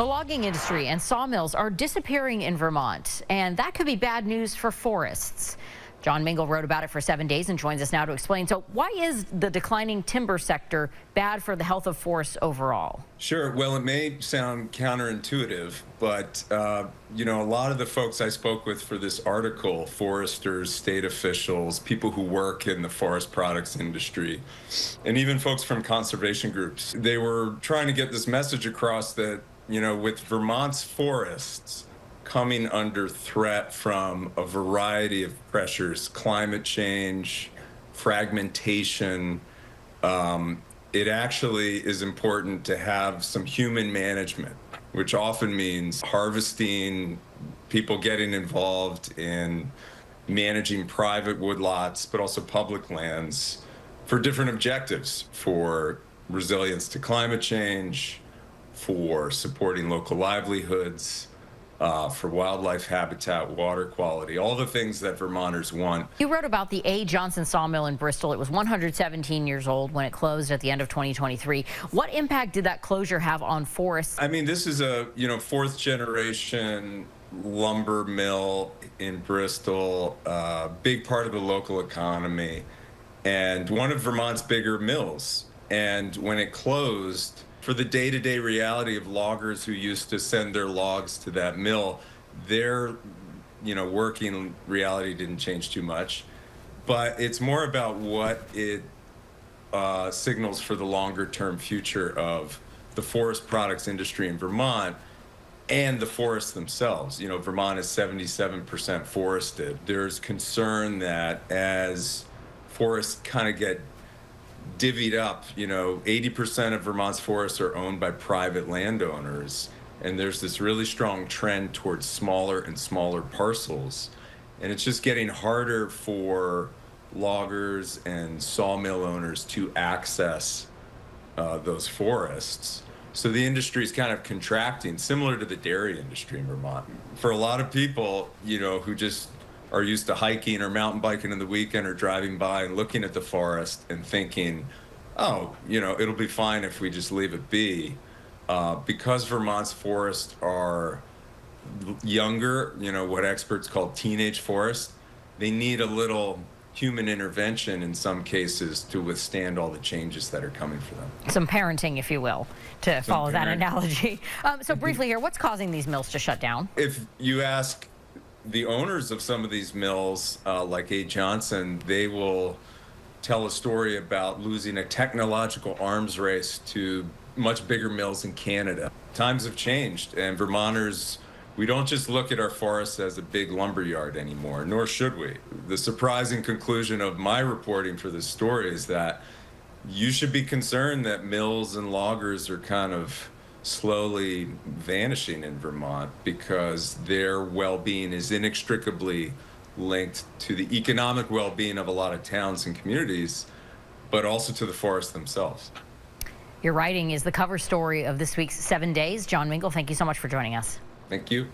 The logging industry and sawmills are disappearing in Vermont, and that could be bad news for forests. John Mingle wrote about it for 7 days and joins us now to explain. So why is the declining timber sector bad for the health of forests overall? Sure. Well, it may sound counterintuitive, but, a lot of the folks I spoke with for this article, foresters, state officials, people who work in the forest products industry, and even folks from conservation groups, they were trying to get this message across that, with Vermont's forests coming under threat from a variety of pressures, climate change, fragmentation, it actually is important to have some human management, which often means harvesting, people getting involved in managing private woodlots, but also public lands for different objectives, for resilience to climate change, for supporting local livelihoods, for wildlife habitat, water quality, all the things that Vermonters want. You wrote about the A. Johnson sawmill in Bristol. It was 117 years old when it closed at the end of 2023. What impact did that closure have on forests? I mean, this is a, fourth generation lumber mill in Bristol, big part of the local economy, and one of Vermont's bigger mills. And when it closed, for the day-to-day reality of loggers who used to send their logs to that mill, their working reality didn't change too much. But it's more about what it signals for the longer-term future of the forest products industry in Vermont and the forests themselves. Vermont is 77% forested. There's concern that as forests kind of get divvied up, 80% of Vermont's forests are owned by private landowners, and there's this really strong trend towards smaller and smaller parcels, and it's just getting harder for loggers and sawmill owners to access those forests. So the industry is kind of contracting, similar to the dairy industry in Vermont. For a lot of people, who just are used to hiking or mountain biking on the weekend or driving by and looking at the forest and thinking, oh, it'll be fine if we just leave it be. Because Vermont's forests are younger, what experts call teenage forests, they need a little human intervention in some cases to withstand all the changes that are coming for them. Some parenting, if you will, to follow that analogy. So briefly here, what's causing these mills to shut down? If you ask the owners of some of these mills, like A. Johnson, they will tell a story about losing a technological arms race to much bigger mills in Canada. Times have changed, and Vermonters, we don't just look at our forests as a big lumber yard anymore, nor should we. The surprising conclusion of my reporting for this story is that you should be concerned that mills and loggers are kind of slowly vanishing in Vermont because their well-being is inextricably linked to the economic well-being of a lot of towns and communities, but also to the forests themselves. Your writing is the cover story of this week's 7 Days. John Mingle, thank you so much for joining us. Thank you.